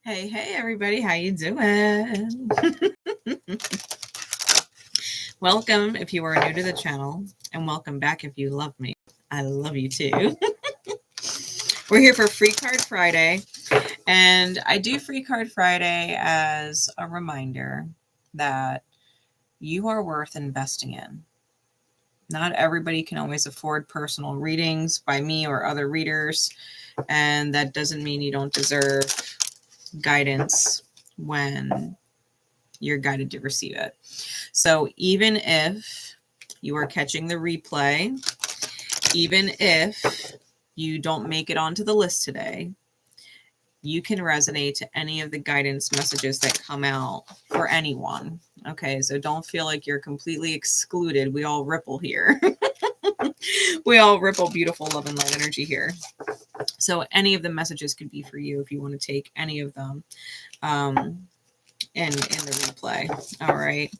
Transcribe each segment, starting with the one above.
Hey, everybody. How you doing? Welcome if you are new to the channel, and welcome back if you love me. I love you too. We're here for Free Card Friday, and I do Free Card Friday as a reminder that you are worth investing in. Not everybody can always afford personal readings by me or other readers, and that doesn't mean you don't deserve guidance when you're guided to receive it. So even if you are catching the replay, even if you don't make it onto the list today, you can resonate to any of the guidance messages that come out for anyone. Okay, so don't feel like you're completely excluded. We all ripple here. We all ripple beautiful love and light energy here. So any of the messages could be for you if you want to take any of them in the replay. All right.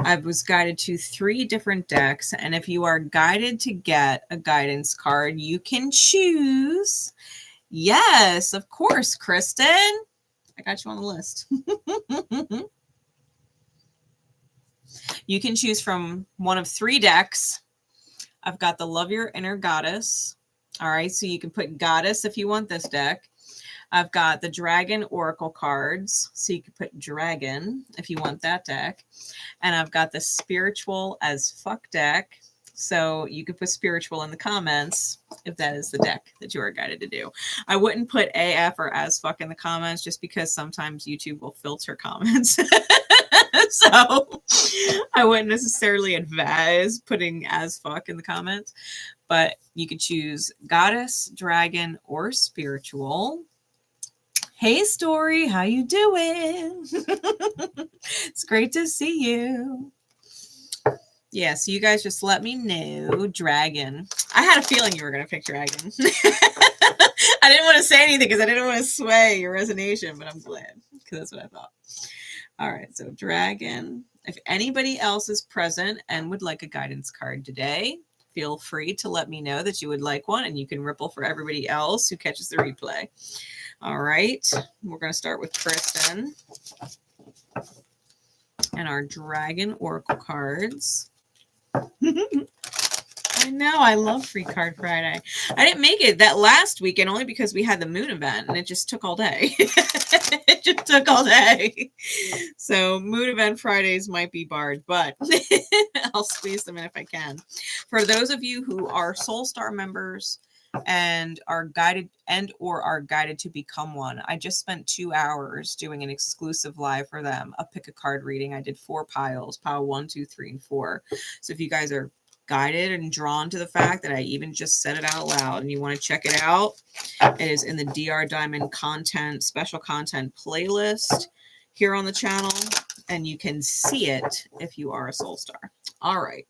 I was guided to 3 different decks, and if you are guided to get a guidance card, you can choose. Yes, of course, Kristen. I got you on the list. You can choose from one of 3 decks. I've got the Love Your Inner Goddess. All right, so you can put Goddess if you want this deck. I've got the Dragon Oracle cards, so you can put Dragon if you want that deck. And I've got the Spiritual as Fuck deck, so you could put Spiritual in the comments if that is the deck that you are guided to do. I wouldn't put AF or as fuck in the comments just because sometimes YouTube will filter comments. So I wouldn't necessarily advise putting as fuck in the comments, but you could choose Goddess, Dragon, or Spiritual. Hey, Story, how you doing? It's great to see you. Yeah, so you guys just let me know. Dragon. I had a feeling you were going to pick Dragon. I didn't want to say anything because I didn't want to sway your resonation, but I'm glad because that's what I thought. All right, so Dragon. If anybody else is present and would like a guidance card today, feel free to let me know that you would like one, and you can ripple for everybody else who catches the replay. All right, we're going to start with Kristen and our Dragon Oracle cards. I know, I love Free Card Friday. I didn't make it that last weekend only because we had the moon event, and it just took all day. It just took all day. So moon event Fridays might be barred, but I'll squeeze them in if I can. For those of you who are Soul Star members and are guided to become one, I just spent 2 hours doing an exclusive live for them, a pick a card reading. I did 4 piles, pile 1, 2, 3, and 4. So if you guys are guided and drawn to the fact that I even just said it out loud and you want to check it out, it is in the DR Diamond content, special content playlist here on the channel, and you can see it if you are a Soul Star. All right.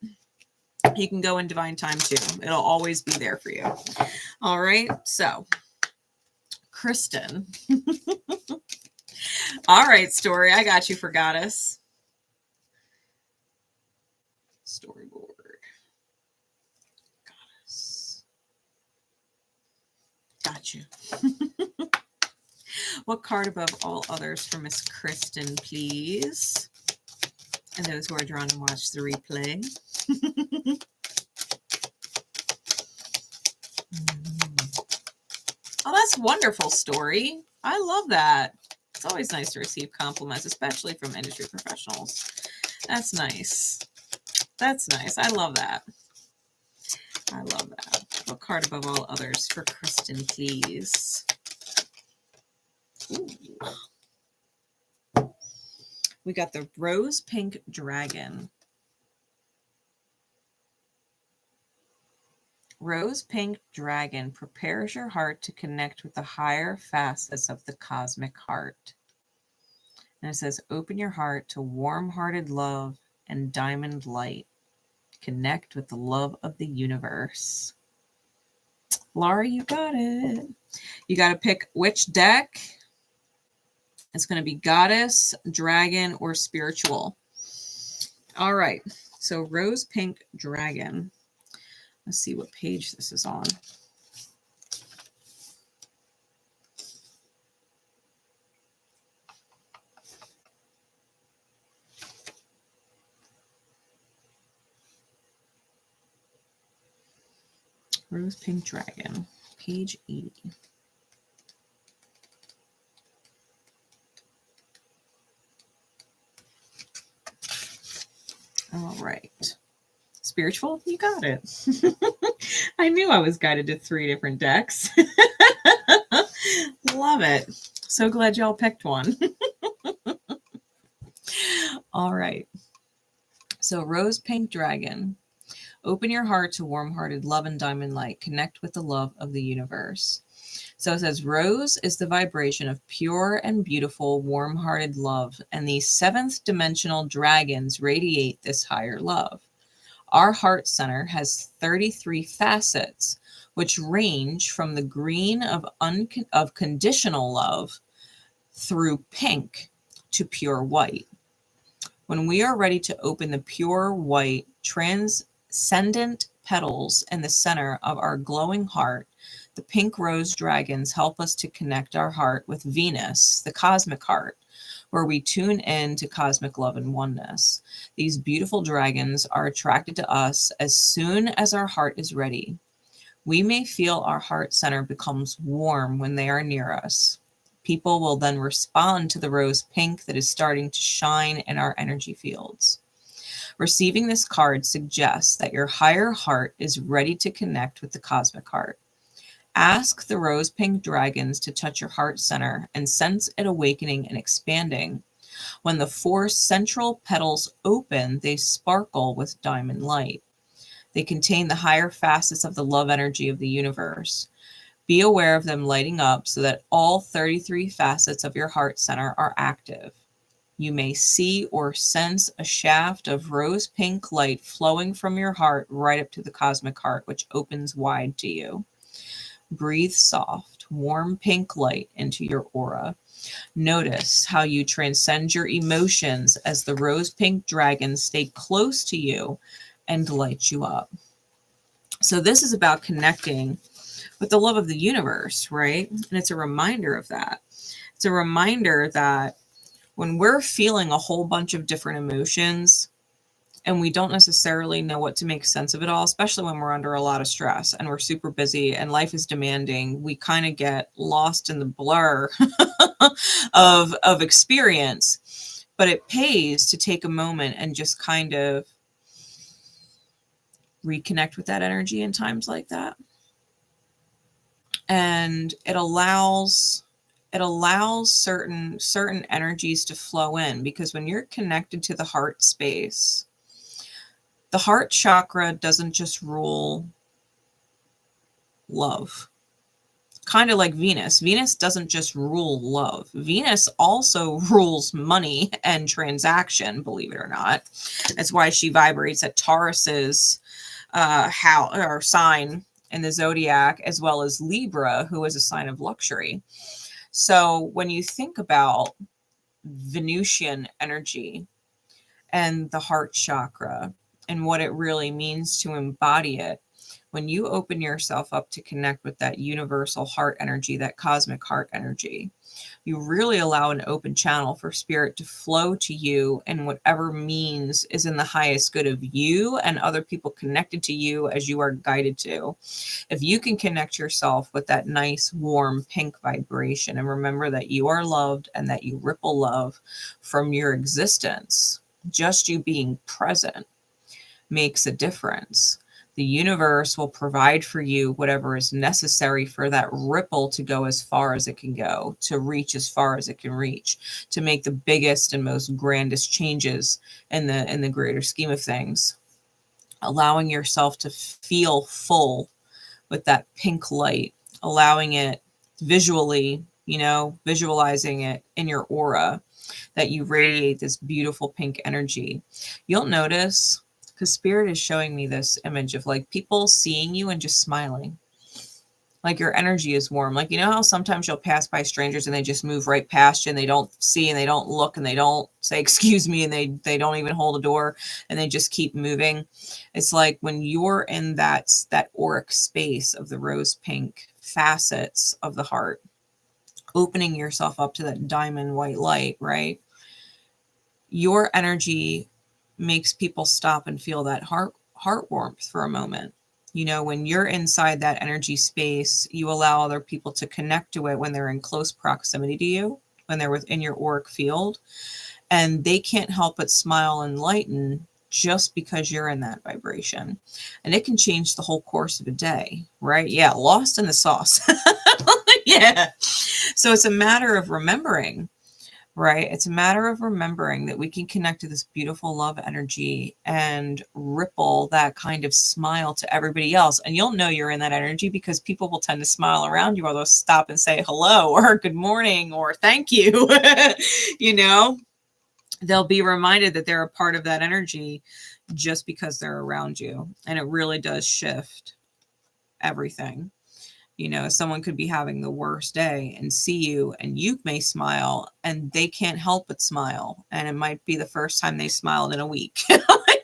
You can go in Divine Time too. It'll always be there for you. All right. So, Kristen. All right, Story. I got you for Goddess. Storyboard. Goddess. Got you. What card above all others for Miss Kristen, please? And those who are drawn to watch the replay. Oh, that's wonderful, Story. I love that. It's always nice to receive compliments, especially from industry professionals. That's nice. That's nice. I love that. I love that. What card above all others for Kristen, please? Ooh. We got the Rose Pink Dragon. Rose Pink Dragon prepares your heart to connect with the higher facets of the cosmic heart. And it says, open your heart to warm-hearted love and diamond light. Connect with the love of the universe. Laura, you got it. You got to pick which deck. It's going to be Goddess, Dragon, or Spiritual. All right. So Rose Pink Dragon. Let's see what page this is on. Rose Pink Dragon, page 80. All right. Spiritual, you got it. I knew I was guided to 3 different decks. Love it. So glad y'all picked one. All right. So Rose Pink Dragon. Open your heart to warm-hearted love and diamond light. Connect with the love of the universe. So it says, Rose is the vibration of pure and beautiful, warm-hearted love, and these 7th dimensional dragons radiate this higher love. Our heart center has 33 facets, which range from the green of conditional love through pink to pure white. When we are ready to open the pure white transcendent petals in the center of our glowing heart, the pink rose dragons help us to connect our heart with Venus, the cosmic heart, where we tune in to cosmic love and oneness. These beautiful dragons are attracted to us as soon as our heart is ready. We may feel our heart center becomes warm when they are near us. People will then respond to the rose pink that is starting to shine in our energy fields. Receiving this card suggests that your higher heart is ready to connect with the cosmic heart. Ask the rose pink dragons to touch your heart center and sense it awakening and expanding. When the 4 central petals open, they sparkle with diamond light. They contain the higher facets of the love energy of the universe. Be aware of them lighting up so that all 33 facets of your heart center are active. You may see or sense a shaft of rose pink light flowing from your heart right up to the cosmic heart, which opens wide to you. Breathe soft, warm pink light into your aura. Notice how you transcend your emotions as the rose pink dragons stay close to you and light you up. So this is about connecting with the love of the universe, right? And it's a reminder of that. It's a reminder that when we're feeling a whole bunch of different emotions and we don't necessarily know what to make sense of it all, especially when we're under a lot of stress and we're super busy and life is demanding, we kind of get lost in the blur of experience. But it pays to take a moment and just kind of reconnect with that energy in times like that. And it allows certain energies to flow in, because when you're connected to the heart space, the heart chakra doesn't just rule love. Kind of like Venus. Venus doesn't just rule love. Venus also rules money and transaction, believe it or not. That's why she vibrates at Taurus's sign in the zodiac, as well as Libra, who is a sign of luxury. So when you think about Venusian energy and the heart chakra and what it really means to embody it, when you open yourself up to connect with that universal heart energy, that cosmic heart energy, you really allow an open channel for spirit to flow to you in whatever means is in the highest good of you and other people connected to you as you are guided to. If you can connect yourself with that nice, warm, pink vibration and remember that you are loved and that you ripple love from your existence, just you being present makes a difference. The universe will provide for you whatever is necessary for that ripple to go as far as it can go, to reach as far as it can reach, to make the biggest and most grandest changes in the greater scheme of things. Allowing yourself to feel full with that pink light, allowing it visually, visualizing it in your aura, that you radiate this beautiful pink energy. You'll notice, because Spirit is showing me this image of like people seeing you and just smiling. Like your energy is warm. Like, how sometimes you'll pass by strangers and they just move right past you and they don't see and they don't look and they don't say, excuse me, and they don't even hold a door and they just keep moving. It's like when you're in that auric space of the rose pink facets of the heart, opening yourself up to that diamond white light, right? Your energy makes people stop and feel that heart warmth for a moment. You know, when you're inside that energy space, you allow other people to connect to it when they're in close proximity to you, when they're within your auric field, and they can't help but smile and lighten just because you're in that vibration. And it can change the whole course of a day, right? Yeah, lost in the sauce. Yeah. So it's a matter of remembering, right? It's a matter of remembering that we can connect to this beautiful love energy and ripple that kind of smile to everybody else. And you'll know you're in that energy because people will tend to smile around you, or they'll stop and say hello or good morning or thank you. You know, they'll be reminded that they're a part of that energy just because they're around you. And it really does shift everything. You know, someone could be having the worst day and see you, and you may smile and they can't help but smile. And it might be the first time they smiled in a week,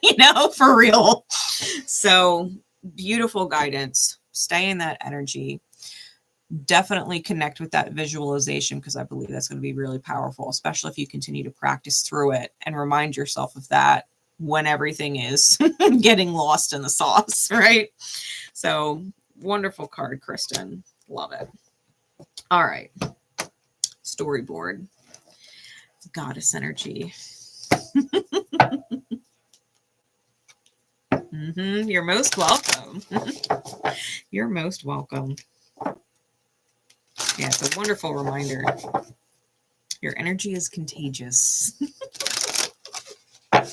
you know, for real. So beautiful guidance. Stay in that energy. Definitely connect with that visualization, because I believe that's going to be really powerful, especially if you continue to practice through it and remind yourself of that when everything is getting lost in the sauce, right? So wonderful card, Kristen. Love it. All right. Storyboard. Goddess energy. You're most welcome. You're most welcome. Yeah, it's a wonderful reminder. Your energy is contagious. All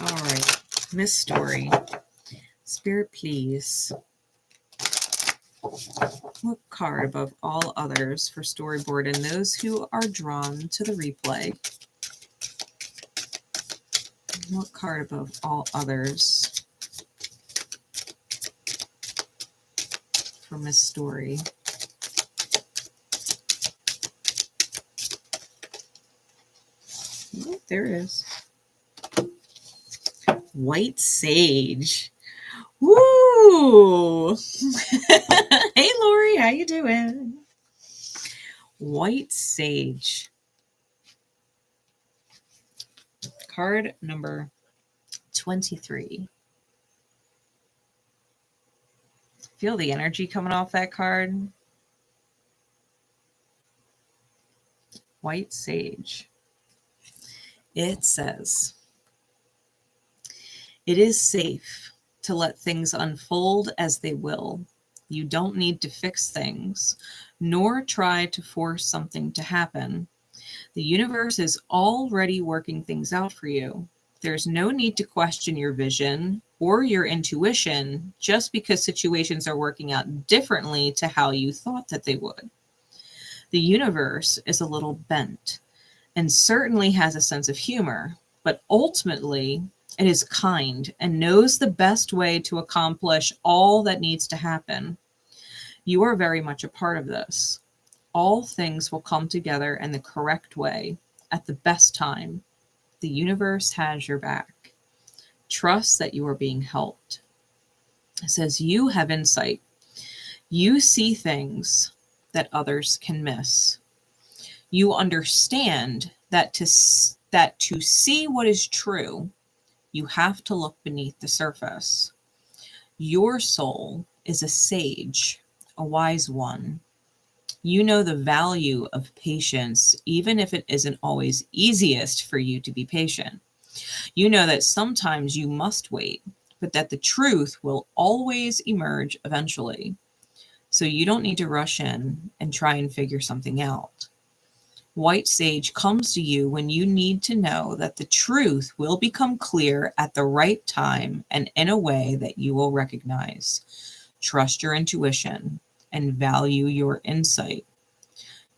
right. Miss Story. Spirit, please. What card above all others for storyboard and those who are drawn to the replay? What card above all others for Miss Story? Oh, there it is. White Sage. Woo! Hey, Lori, how you doing? White Sage. Card number 23. Feel the energy coming off that card. White Sage. It says, it is safe to let things unfold as they will. You don't need to fix things, nor try to force something to happen. The universe is already working things out for you. There's no need to question your vision or your intuition just because situations are working out differently to how you thought that they would. The universe is a little bent and certainly has a sense of humor, but ultimately it is kind and knows the best way to accomplish all that needs to happen. You are very much a part of this. All things will come together in the correct way at the best time. The universe has your back. Trust that you are being helped. It says you have insight. You see things that others can miss. You understand that to see what is true, you have to look beneath the surface. Your soul is a sage, a wise one. You know the value of patience, even if it isn't always easiest for you to be patient. You know that sometimes you must wait, but that the truth will always emerge eventually. So you don't need to rush in and try and figure something out. White Sage comes to you when you need to know that the truth will become clear at the right time and in a way that you will recognize. Trust your intuition and value your insight.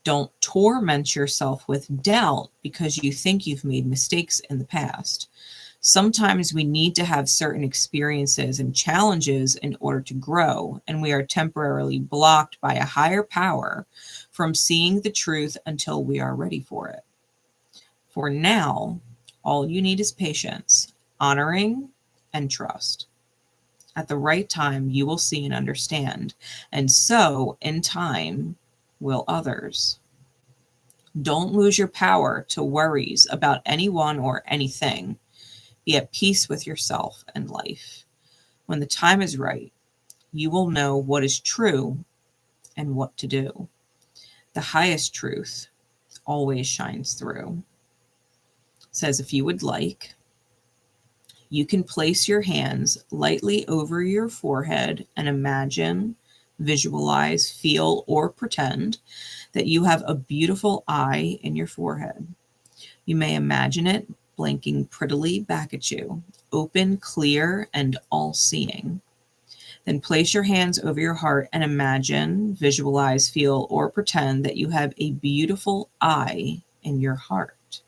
Don't torment yourself with doubt because you think you've made mistakes in the past. Sometimes we need to have certain experiences and challenges in order to grow, and we are temporarily blocked by a higher power from seeing the truth until we are ready for it. For now, all you need is patience, honoring, and trust. At the right time, you will see and understand, and so, in time, will others. Don't lose your power to worries about anyone or anything. Be at peace with yourself and life. When the time is right, you will know what is true and what to do. The highest truth always shines through. It says, if you would like, you can place your hands lightly over your forehead and imagine, visualize, feel, or pretend that you have a beautiful eye in your forehead. You may imagine it blinking prettily back at you, open, clear, and all-seeing. Then place your hands over your heart and imagine, visualize, feel, or pretend that you have a beautiful eye in your heart.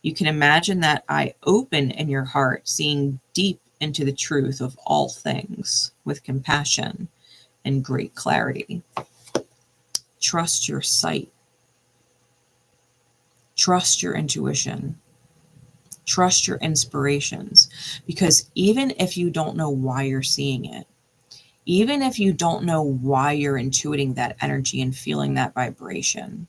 You can imagine that eye open in your heart, seeing deep into the truth of all things with compassion and great clarity. Trust your sight. Trust your intuition. Trust your inspirations, because even if you don't know why you're seeing it, even if you don't know why you're intuiting that energy and feeling that vibration,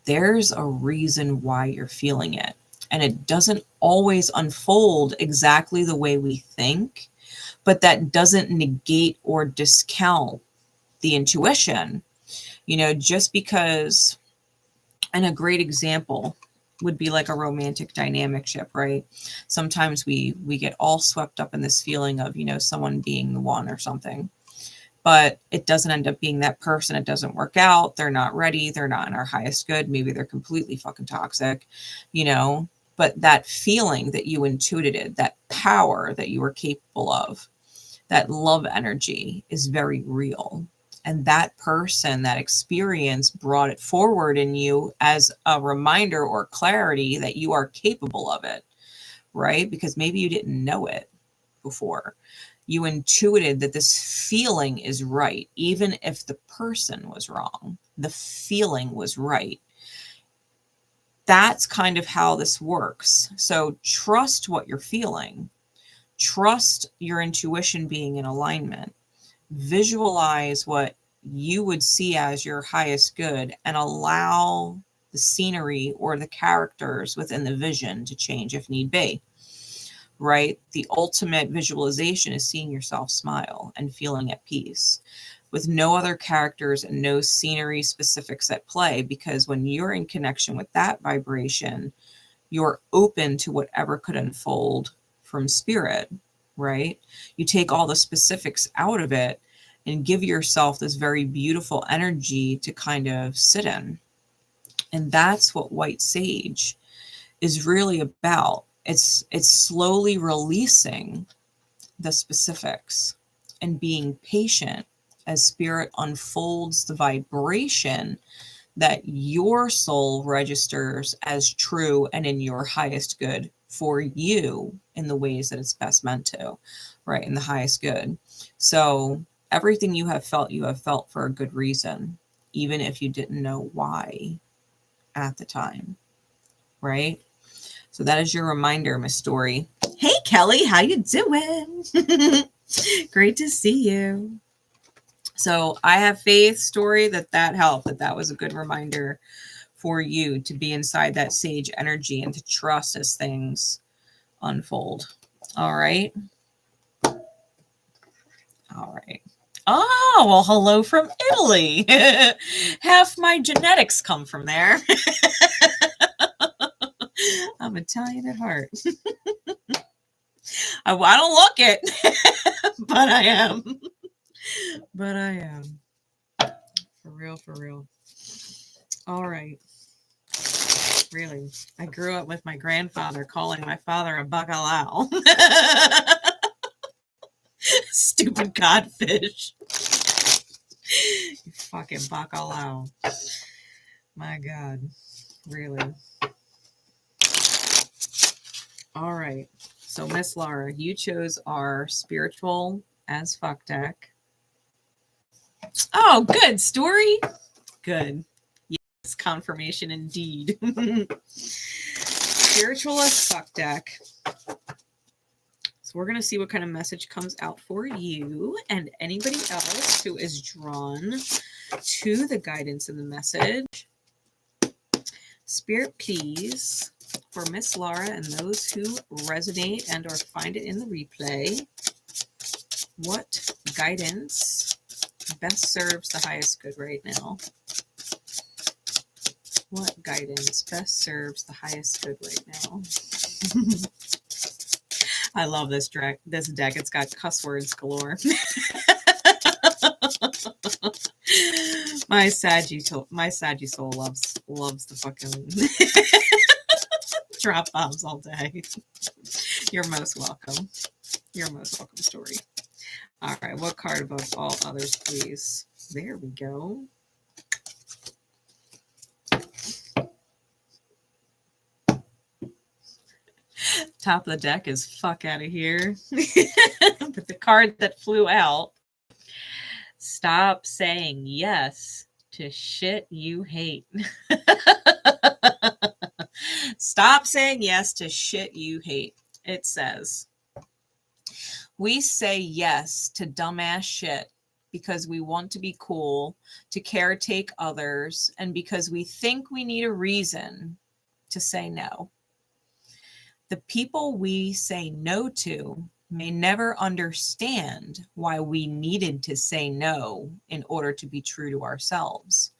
there's a reason why you're feeling it. And it doesn't always unfold exactly the way we think, but that doesn't negate or discount the intuition. You know, just because, and a great example would be like a romantic dynamic ship, right? Sometimes we get all swept up in this feeling of, you know, someone being the one or something, but it doesn't end up being that person. It doesn't work out. They're not ready. They're not in our highest good. Maybe they're completely fucking toxic, you know, but that feeling that you intuited, that power that you were capable of, that love energy is very real. And that person, that experience brought it forward in you as a reminder or clarity that you are capable of it, right? Because maybe you didn't know it before. You intuited that this feeling is right, even if the person was wrong. The feeling was right. That's kind of how this works. So trust what you're feeling. Trust your intuition being in alignment. Visualize what you would see as your highest good and allow the scenery or the characters within the vision to change if need be, right? The ultimate visualization is seeing yourself smile and feeling at peace with no other characters and no scenery specifics at play, because when you're in connection with that vibration, you're open to whatever could unfold from spirit, right? You take all the specifics out of it and give yourself this very beautiful energy to kind of sit in. And that's what white sage is really about. It's slowly releasing the specifics and being patient as spirit unfolds the vibration that your soul registers as true and in your highest good for you in the ways that it's best meant to, right? In the highest good. So everything you have felt for a good reason, even if you didn't know why at the time, right? So that is your reminder, Miss Story. Hey, Kelly, how you doing? Great to see you. So I have faith, Story, that helped, that was a good reminder for you to be inside that sage energy and to trust as things unfold. All right. All right. Oh, well, hello from Italy. Half my genetics come from there. I'm Italian at heart. I don't look it, but I am. But I am. For real, for real. All right. Really. I grew up with my grandfather calling my father a bacalao. Stupid codfish. You fucking bacalao. My God. Really. All right. So, Miss Laura, you chose our spiritual as fuck deck. Oh, good. Story. Good. Yes, confirmation indeed. Spiritual as fuck deck. So we're going to see what kind of message comes out for you and anybody else who is drawn to the guidance and the message. Spirit, please, for Miss Laura and those who resonate and or find it in the replay. What guidance best serves the highest good right now? What guidance best serves the highest good right now? I love this deck. It's got cuss words galore. My Saggy soul loves the fucking drop bombs all day. You're most welcome. You're most welcome, story. All right, what card above all others, please? There we go. Top of the deck is fuck out of here. But the card that flew out, stop saying yes to shit you hate. Stop saying yes to shit you hate. It says, we say yes to dumbass shit because we want to be cool, to caretake others, and because we think we need a reason to say no. The people we say no to may never understand why we needed to say no in order to be true to ourselves.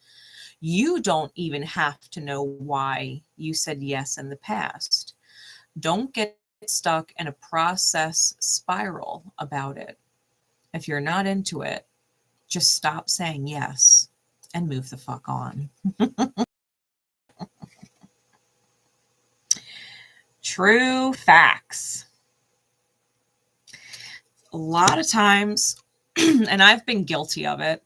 You don't even have to know why you said yes in the past. Don't get stuck in a process spiral about it. If you're not into it, just stop saying yes and move the fuck on. True facts. A lot of times, and I've been guilty of it,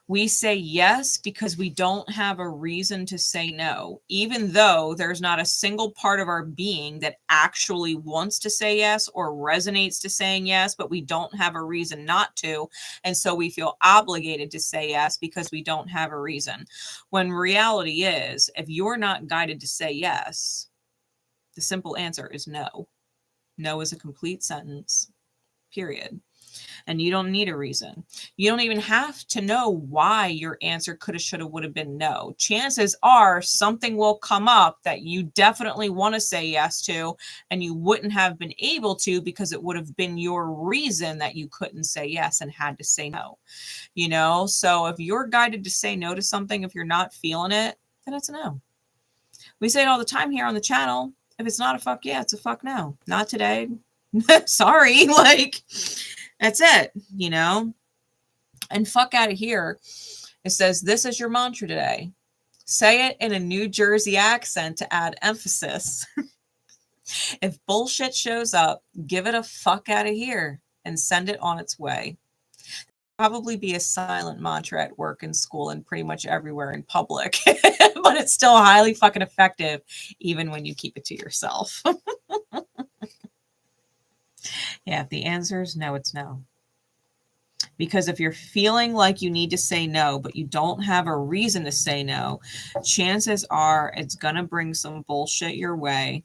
we say yes because we don't have a reason to say no, even though there's not a single part of our being that actually wants to say yes or resonates to saying yes, but we don't have a reason not to. And so we feel obligated to say yes because we don't have a reason. When reality is, if you're not guided to say yes, the simple answer is no. No is a complete sentence, period. And you don't need a reason. You don't even have to know why your answer coulda, shoulda, woulda been no. Chances are something will come up that you definitely want to say yes to, and you wouldn't have been able to because it would have been your reason that you couldn't say yes and had to say no. You know, so if you're guided to say no to something, if you're not feeling it, then it's a no. We say it all the time here on the channel. If it's not a fuck yeah, it's a fuck no. Not today. Sorry. Like, that's it, you know? And fuck out of here. It says, this is your mantra today. Say it in a New Jersey accent to add emphasis. If bullshit shows up, give it a fuck out of here and send it on its way. Probably be a silent mantra at work and school and pretty much everywhere in public, but it's still highly fucking effective even when you keep it to yourself. Yeah, if the answer is no, it's no. Because if you're feeling like you need to say no, but you don't have a reason to say no, chances are it's going to bring some bullshit your way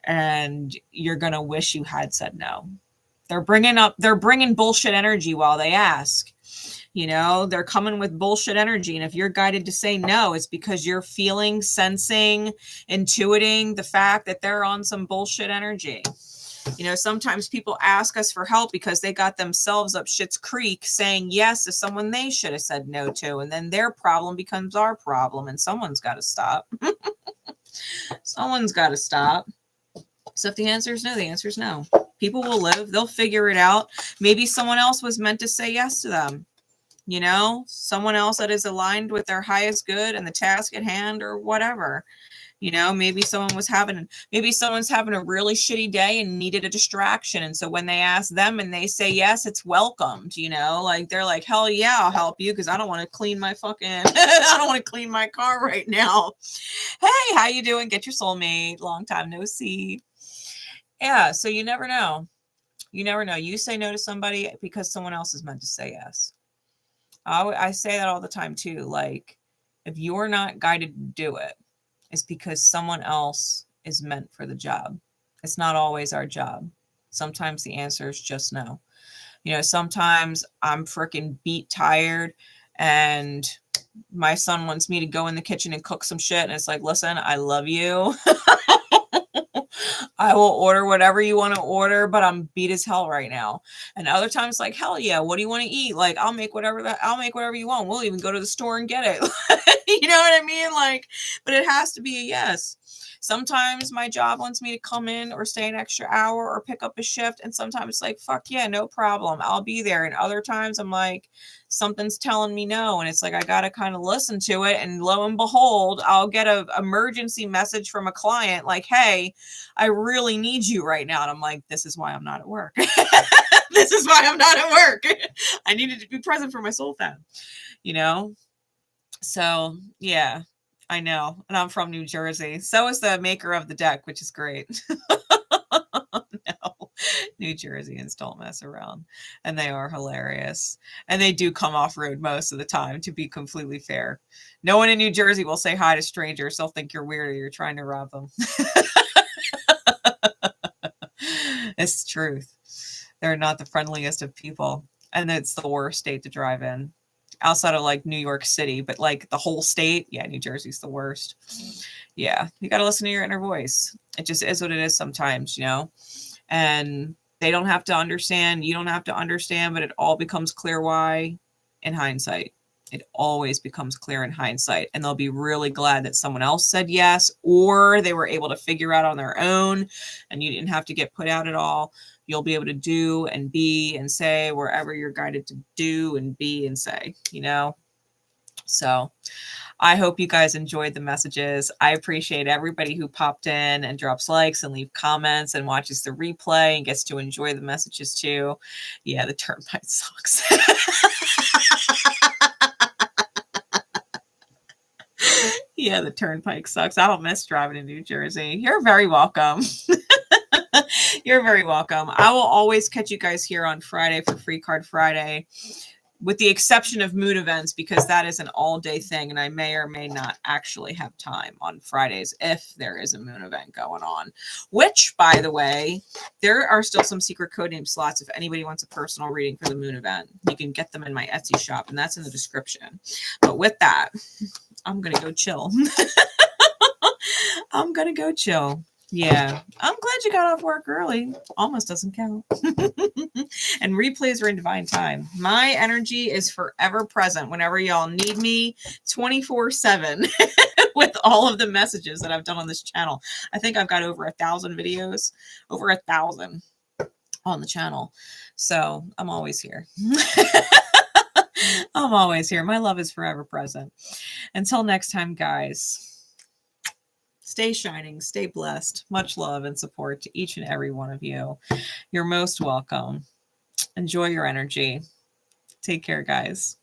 and you're going to wish you had said no. They're bringing bullshit energy while they ask. You know, they're coming with bullshit energy. And if you're guided to say no, it's because you're feeling, sensing, intuiting the fact that they're on some bullshit energy. You know, sometimes people ask us for help because they got themselves up shit's creek saying yes to someone they should have said no to. And then their problem becomes our problem. And someone's got to stop. Someone's got to stop. So if the answer is no, the answer is no. People will live. They'll figure it out. Maybe someone else was meant to say yes to them. You know, someone else that is aligned with their highest good and the task at hand or whatever. You know, maybe someone's having a really shitty day and needed a distraction. And so when they ask them and they say yes, it's welcomed, you know, like they're like, hell yeah, I'll help you because I don't want to clean my I don't want to clean my car right now. Hey, how you doing? Get your soulmate. Long time no see. Yeah, so you never know. You never know. You say no to somebody because someone else is meant to say yes. I say that all the time too. Like, if you're not guided to do it, it's because someone else is meant for the job. It's not always our job. Sometimes the answer is just no. You know, sometimes I'm freaking beat tired and my son wants me to go in the kitchen and cook some shit. And it's like, listen, I love you. I will order whatever you want to order, but I'm beat as hell right now. And other times, like, hell yeah, what do you want to eat? Like, I'll make whatever you want. We'll even go to the store and get it. You know what I mean? Like, but it has to be a yes. Sometimes my job wants me to come in or stay an extra hour or pick up a shift. And sometimes it's like, fuck yeah, no problem, I'll be there. And other times I'm like, something's telling me no. And it's like, I got to kind of listen to it. And lo and behold, I'll get an emergency message from a client like, hey, I really need you right now. And I'm like, this is why I'm not at work. This is why I'm not at work. I needed to be present for my soul fam, you know? So yeah, I know. And I'm from New Jersey. So is the maker of the deck, which is great. No, New Jerseyans don't mess around. And they are hilarious. And they do come off rude most of the time, to be completely fair. No one in New Jersey will say hi to strangers. They'll think you're weird or you're trying to rob them. It's the truth. They're not the friendliest of people. And it's the worst state to drive in. Outside of like New York City, but like the whole state, yeah, New Jersey's the worst. Yeah, you got to listen to your inner voice. It just is what it is sometimes, you know, and they don't have to understand. You don't have to understand, but it all becomes clear why in hindsight. It always becomes clear in hindsight, and they'll be really glad that someone else said yes, or they were able to figure out on their own and you didn't have to get put out at all. You'll be able to do and be and say wherever you're guided to do and be and say, you know? So I hope you guys enjoyed the messages. I appreciate everybody who popped in and drops likes and leave comments and watches the replay and gets to enjoy the messages too. Yeah, the turnpike sucks. Yeah, the turnpike sucks. I don't miss driving in New Jersey. You're very welcome. You're very welcome. I will always catch you guys here on Friday for Free Card Friday, with the exception of moon events, because that is an all-day thing, and I may or may not actually have time on Fridays if there is a moon event going on, which, by the way, there are still some secret code name slots if anybody wants a personal reading for the moon event. You can get them in my Etsy shop, and that's in the description. But with that, I'm going to go chill. I'm going to go chill. Yeah, I'm glad you got off work early. Almost doesn't count. And replays are in divine time. My energy is forever present whenever y'all need me, 24/7 with all of the messages that I've done on this channel. I think I've got over 1,000 videos, over 1,000 on the channel. So I'm always here. I'm always here. My love is forever present. Until next time, guys. Stay shining, stay blessed. Much love and support to each and every one of you. You're most welcome. Enjoy your energy. Take care, guys.